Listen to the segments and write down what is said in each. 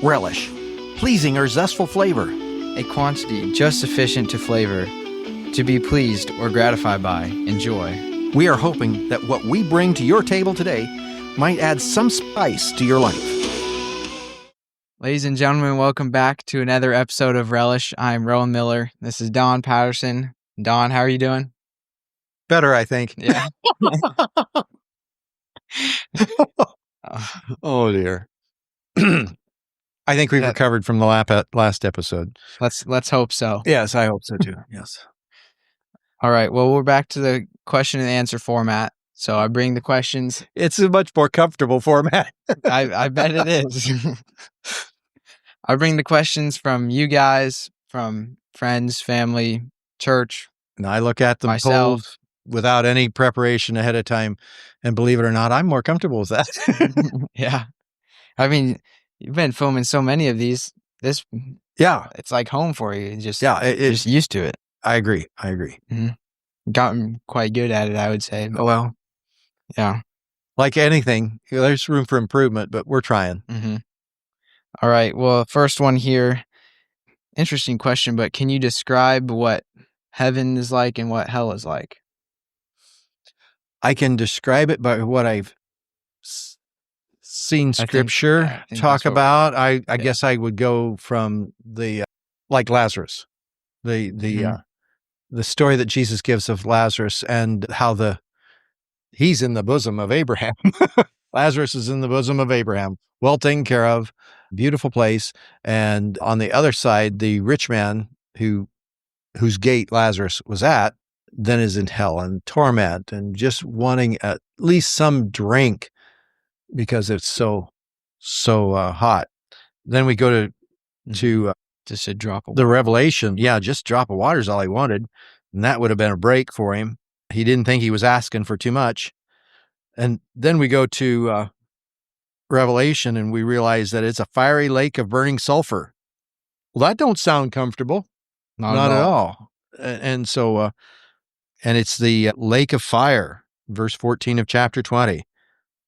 Relish, pleasing or zestful flavor. A quantity just sufficient to flavor, to be pleased or gratified by, enjoy. We are hoping that what we bring to your table today might add some spice to your life. Ladies and gentlemen, welcome back to another episode of Relish. I'm Roan Miller. This is Don Patterson. Don, how are you doing? Better, I think. Yeah. Oh, dear. I think we've recovered from the last episode. Let's hope so. Yes, I hope so too. Yes. All right. Well, we're back to the question and answer format. So I bring the questions. It's a much more comfortable format. I bet it is. I bring the questions from you guys, from friends, family, church. And I look at them myself pulled without any preparation ahead of time. And believe it or not, I'm more comfortable with that. Yeah. I mean, you've been filming so many of these. It's like home for you. Just used to it. I agree. Mm-hmm. Gotten quite good at it, I would say. Oh, well. Yeah. Like anything, there's room for improvement, but we're trying. Mm-hmm. All right. Well, first one here. Interesting question, but can you describe what heaven is like and what hell is like? I can describe it by what I've seen Scripture talk about. I guess I would go from the like Lazarus, the story that Jesus gives of Lazarus and how he's in the bosom of Abraham. Lazarus is in the bosom of Abraham, well taken care of, beautiful place. And on the other side, the rich man whose gate Lazarus was at, then is in hell and torment and just wanting at least some drink because it's so hot. Then we go to just a drop of the Revelation. Yeah, just a drop of water is all he wanted. And that would have been a break for him. He didn't think he was asking for too much. And then we go to Revelation and we realize that it's a fiery lake of burning sulfur. Well, that don't sound comfortable. Not at all. And so, and it's the lake of fire, verse 14 of chapter 20.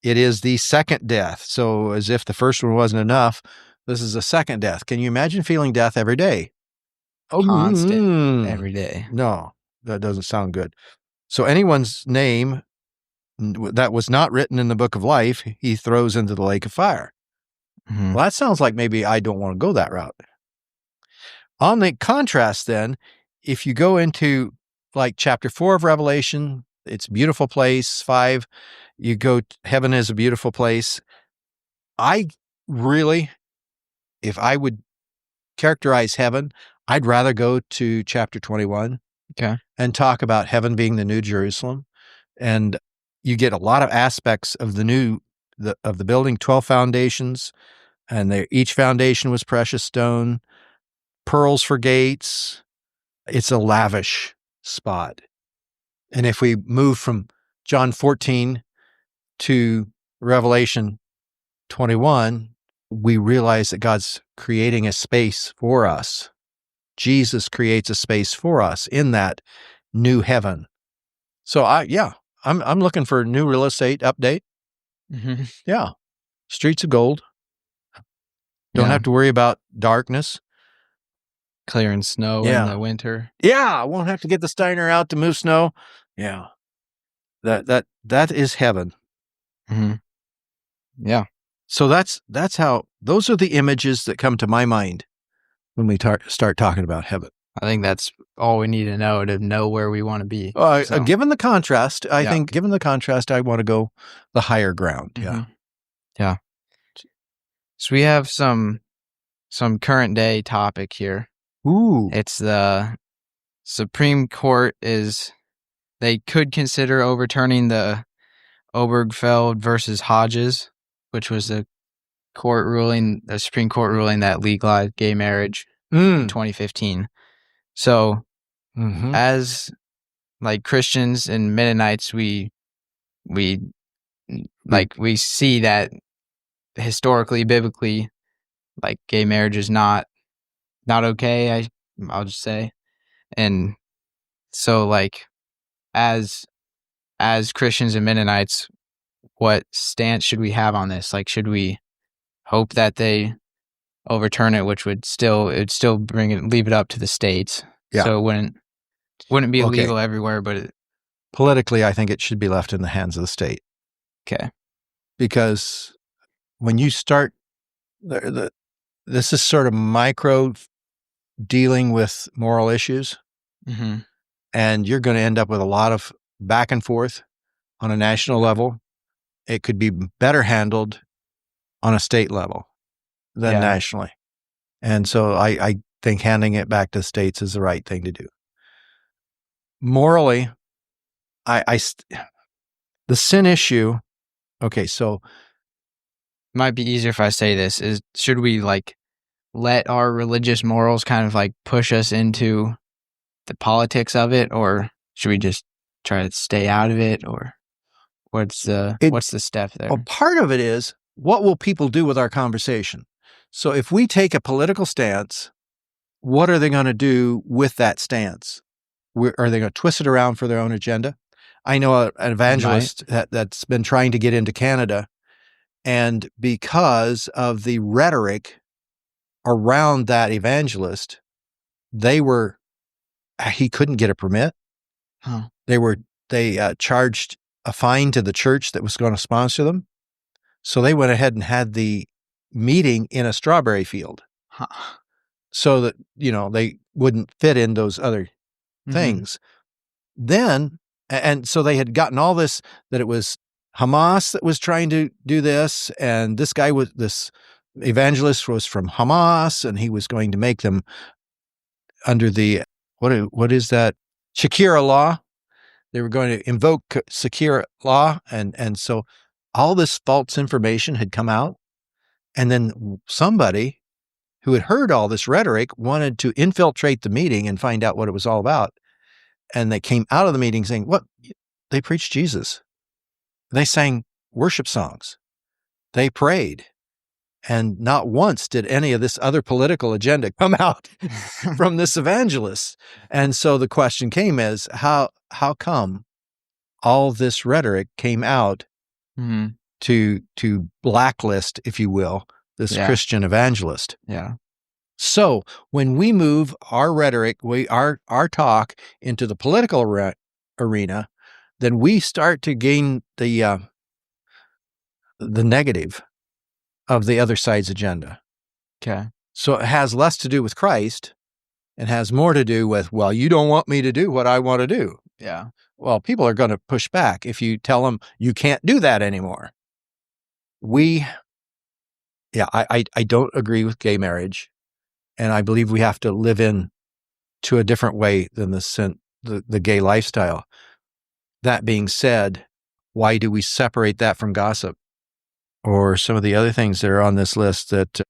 It is the second death. So as if the first one wasn't enough, this is a second death. Can you imagine feeling death every day? Constant, every day. No, that doesn't sound good. So anyone's name that was not written in the book of life, he throws into the lake of fire. Mm-hmm. Well, that sounds like maybe I don't want to go that route. On the contrast then, if you go into like chapter 4 of Revelation, it's a beautiful place. 5, you go, heaven is a beautiful place. I really, if I would characterize heaven, I'd rather go to chapter 21 and talk about heaven being the New Jerusalem. And you get a lot of aspects of the building, 12 foundations, and each foundation was precious stone, pearls for gates. It's a lavish spot. And if we move from John 14 to Revelation 21, we realize that God's creating a space for us. Jesus creates a space for us in that new heaven. So I'm looking for a new real estate update. Mm-hmm. Yeah. Streets of gold. Don't have to worry about darkness. Clearing snow in the winter. Yeah. I won't have to get the Steiner out to move snow. Yeah. That is heaven. Mm-hmm. Yeah. So those are the images that come to my mind when we start talking about heaven. I think that's all we need to know where we want to be. Given the contrast, I think I want to go the higher ground. Yeah. Mm-hmm. Yeah. So we have some current day topic here. Ooh. It's the Supreme Court they could consider overturning the Obergefell versus Hodges, which was the Supreme Court ruling that legalized gay marriage in 2015. So, as like Christians and Mennonites, we see that historically, biblically, like gay marriage is not okay. I'll just say, and so like as Christians and Mennonites, what stance should we have on this? Like, should we hope that they overturn it, which would leave it up to the states. Yeah. So it wouldn't be Okay. illegal everywhere, but Politically, I think it should be left in the hands of the state. okay. Because when you start, this is sort of micro dealing with moral issues, Mm-hmm. and you're going to end up with a lot of back and forth on a national level. It could be better handled on a state level than nationally. And so I think handing it back to states is the right thing to do. Morally, the sin issue, okay, so might be easier if I say this, is should we like let our religious morals kind of like push us into the politics of it, or should we just try to stay out of it, or what's the step there? Well, part of it is, what will people do with our conversation? So if we take a political stance, what are they going to do with that stance? Are they going to twist it around for their own agenda? I know an evangelist that's been trying to get into Canada, and because of the rhetoric around that evangelist, he couldn't get a permit. Huh. They charged a fine to the church that was going to sponsor them. So they went ahead and had the meeting in a strawberry field, so that, they wouldn't fit in those other things. Then, and so they had gotten all this, that it was Hamas that was trying to do this, and this evangelist was from Hamas, and he was going to make them under the, what is that? Shakira law. They were going to invoke Shakira law, and so all this false information had come out, and then somebody who had heard all this rhetoric wanted to infiltrate the meeting and find out what it was all about. And they came out of the meeting saying, what? They preached Jesus. They sang worship songs. They prayed. And not once did any of this other political agenda come out from this evangelist. And so the question came is, how come all this rhetoric came out to blacklist, if you will, this Christian evangelist? Yeah. So when we move our rhetoric, our talk into the political arena, then we start to gain the negative of the other side's agenda. Okay. So it has less to do with Christ and has more to do with, well, you don't want me to do what I want to do. Yeah. Well, people are going to push back if you tell them you can't do that anymore. I don't agree with gay marriage. And I believe we have to live in to a different way than the gay lifestyle. That being said, why do we separate that from gossip or some of the other things that are on this list, that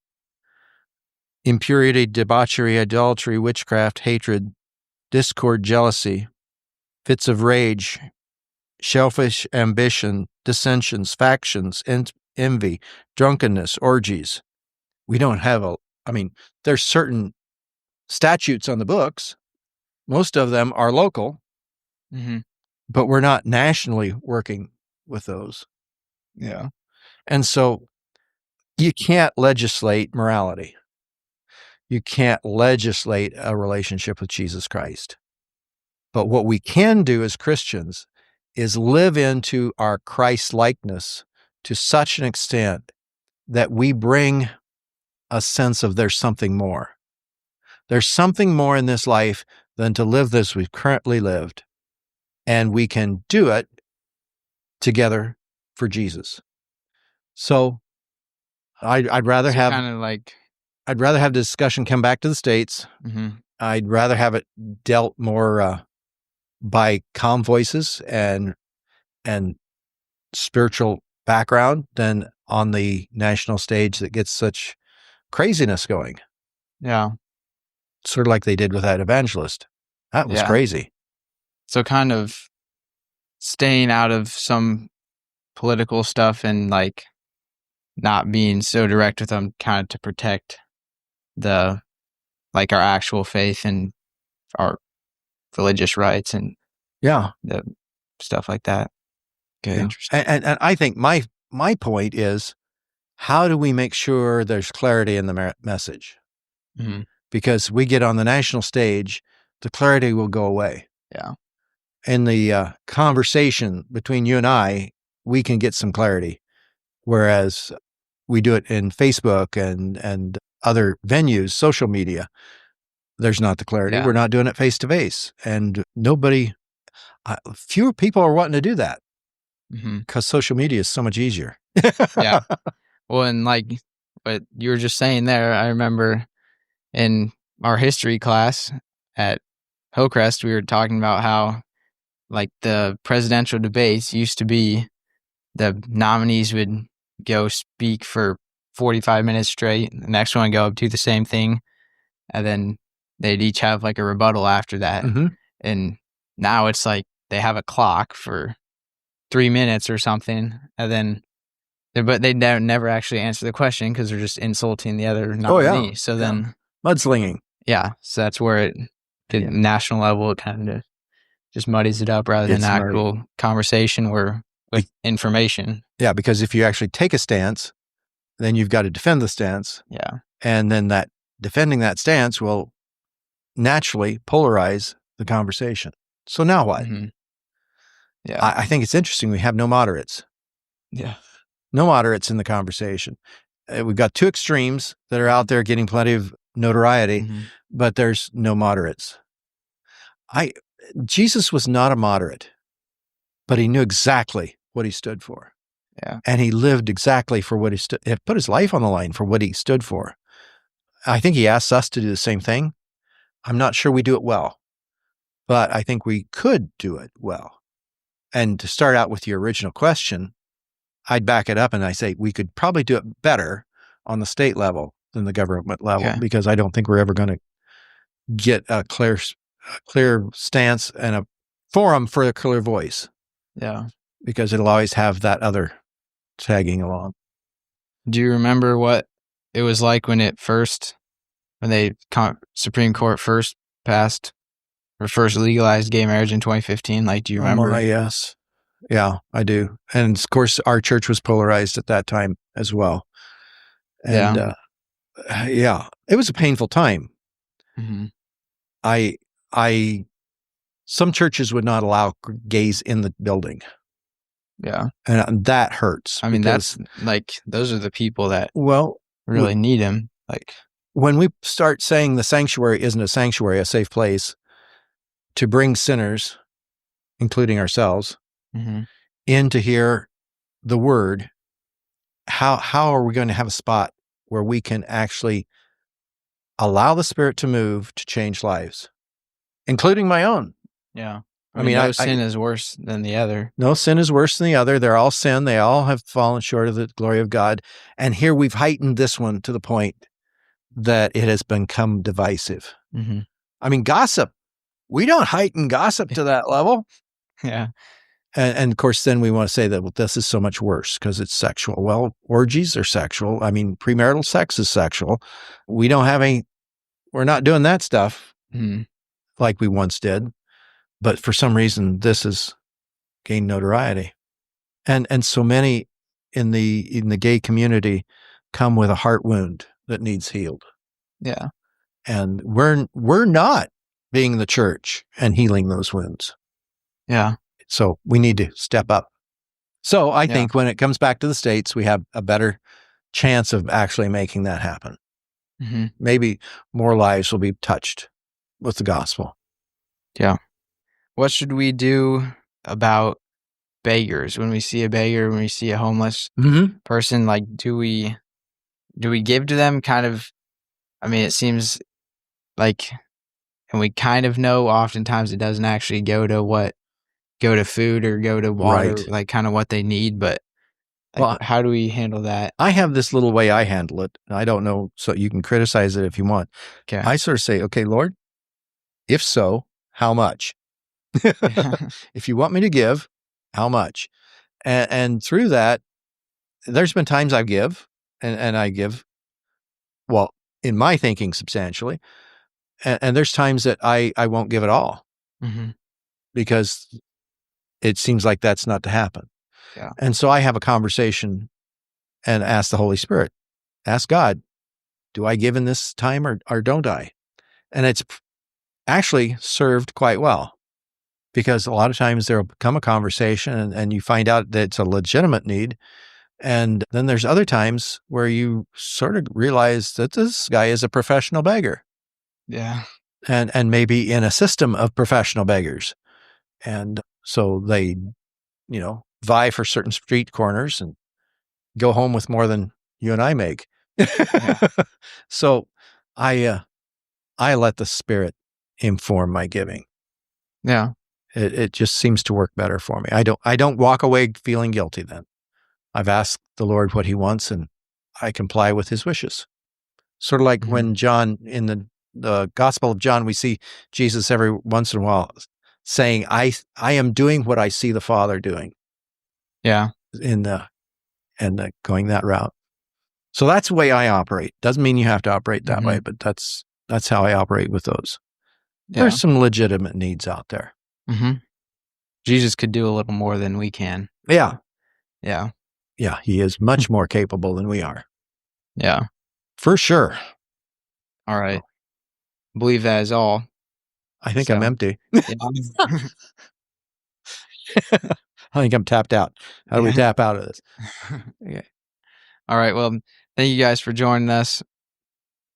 impurity, debauchery, idolatry, witchcraft, hatred, discord, jealousy, fits of rage, selfish ambition, dissensions, factions, envy, drunkenness, orgies. We don't have there's certain statutes on the books. Most of them are local, but we're not nationally working with those. Yeah. And so you can't legislate morality. You can't legislate a relationship with Jesus Christ. But what we can do as Christians is live into our Christ-likeness to such an extent that we bring a sense of there's something more. There's something more in this life than to live this we've currently lived. And we can do it together for Jesus. So I'd rather have the discussion come back to the States. I'd rather have it dealt more by calm voices and spiritual background than on the national stage that gets such craziness going. Yeah. Sort of like they did with that evangelist. That was crazy. So kind of staying out of some political stuff and like not being so direct with them, kind of to protect our actual faith and our religious rights and the stuff like that. Okay. Yeah. And I think my point is, how do we make sure there's clarity in the message? Mm-hmm. Because we get on the national stage, the clarity will go away. Yeah. In the conversation between you and I, we can get some clarity, whereas we do it in Facebook and other venues, social media. There's not the clarity. Yeah. We're not doing it face to face, and fewer people are wanting to do that because social media is so much easier. Yeah. Well, and like what you were just saying there, I remember in our history class at Hillcrest, we were talking about how like the presidential debates used to be the nominees would go speak for 45 minutes straight. The next one would go up, do the same thing. And then they'd each have like a rebuttal after that. Mm-hmm. And now it's like they have a clock for 3 minutes or something. And then, but they never actually answer the question because they're just insulting the other nominee. Oh, yeah. So then, mudslinging. Yeah. So that's where the national level, it kind of just muddies it up rather than actual conversation with information. Yeah, because if you actually take a stance, then you've got to defend the stance. Yeah. And then that defending that stance will naturally polarize the conversation. So now what? Mm-hmm. Yeah. I think it's interesting. We have no moderates. Yeah. No moderates in the conversation. We've got two extremes that are out there getting plenty of notoriety, but there's no moderates. Jesus was not a moderate, but he knew exactly what he stood for. Yeah. And he lived exactly for what he put his life on the line for what he stood for. I think he asks us to do the same thing. I'm not sure we do it well, but I think we could do it well. And to start out with your original question, I'd back it up and I say we could probably do it better on the state level than the government level, because I don't think we're ever going to get a clear stance and a forum for a clear voice. Yeah. Because it'll always have that other tagging along. Do you remember what it was like when the Supreme Court first passed or first legalized gay marriage in 2015? Like, do you remember? Yes. Yeah, I do. And of course, our church was polarized at that time as well. And it was a painful time. Mm-hmm. Some churches would not allow gays in the building. Yeah. And that hurts. I mean, that's like, those are the people that really need him. Like, when we start saying the sanctuary isn't a sanctuary, a safe place to bring sinners, including ourselves, in to hear the word, how are we going to have a spot where we can actually allow the Spirit to move to change lives, including my own? Yeah. I mean, no sin is worse than the other. No sin is worse than the other. They're all sin. They all have fallen short of the glory of God. And here we've heightened this one to the point that it has become divisive. Mm-hmm. I mean, gossip. We don't heighten gossip to that level. Yeah. And of course, then we want to say that, well, this is so much worse because it's sexual. Well, orgies are sexual. I mean, premarital sex is sexual. We're not doing that stuff like we once did. But for some reason, this has gained notoriety. And so many in the gay community come with a heart wound that needs healed. Yeah. And we're not being the church and healing those wounds. Yeah. So we need to step up. So I think when it comes back to the States, we have a better chance of actually making that happen. Mm-hmm. Maybe more lives will be touched with the gospel. Yeah. What should we do about beggars? When we see a beggar, when we see a homeless person, like, do we give to them kind of, I mean, it seems like, and we kind of know oftentimes it doesn't actually go to food or go to water, like kind of what they need, but like, how do we handle that? I have this little way I handle it. I don't know, so you can criticize it if you want. Okay. I sort of say, okay, Lord, if so, how much? If you want me to give, how much? And through that, there's been times I give, and I give, well, in my thinking, substantially. And there's times that I won't give at all because it seems like that's not to happen. Yeah. And so I have a conversation and ask the Holy Spirit. Ask God, do I give in this time or don't I? And it's actually served quite well, because a lot of times there will become a conversation and you find out that it's a legitimate need. And then there's other times where you sort of realize that this guy is a professional beggar. Yeah. And maybe in a system of professional beggars. And so they, vie for certain street corners and go home with more than you and I make. Yeah. So I let the Spirit inform my giving. Yeah. It just seems to work better for me. I don't walk away feeling guilty then. I've asked the Lord what he wants and I comply with his wishes. Sort of like when John, in the Gospel of John, we see Jesus every once in a while saying, I am doing what I see the Father doing. Yeah. And going that route. So that's the way I operate. Doesn't mean you have to operate that way, but that's how I operate with those. Yeah. There's some legitimate needs out there. Jesus could do a little more than we can. Yeah. Yeah. Yeah, he is much more capable than we are. Yeah. For sure. All right. I believe that is all. I think I'm empty. Yeah. I think I'm tapped out. How do we tap out of this? Okay. All right. Well, thank you guys for joining us.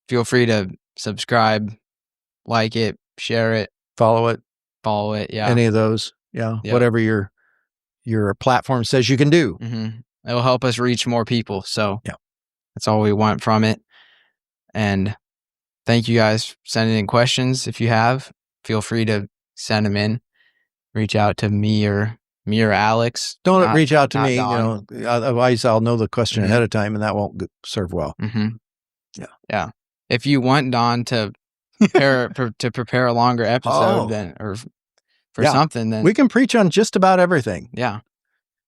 Feel free to subscribe, like it, share it, follow it. Yeah. Any of those. Yeah. Yep. Whatever your platform says you can do. It'll help us reach more people. So that's all we want from it. And thank you guys for sending in questions. If you have, feel free to send them in. Reach out to me or Alex. Don't reach out to me, Don. Otherwise I'll know the question ahead of time and that won't serve well. Yeah. If you want Don to prepare a longer episode something, then we can preach on just about everything. Yeah.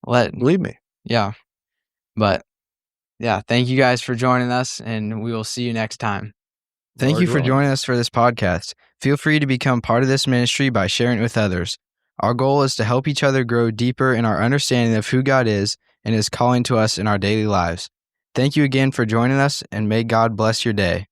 Believe me. Yeah. But thank you guys for joining us, and we will see you next time. Thank you for joining us for this podcast. Feel free to become part of this ministry by sharing it with others. Our goal is to help each other grow deeper in our understanding of who God is and His calling to us in our daily lives. Thank you again for joining us, and may God bless your day.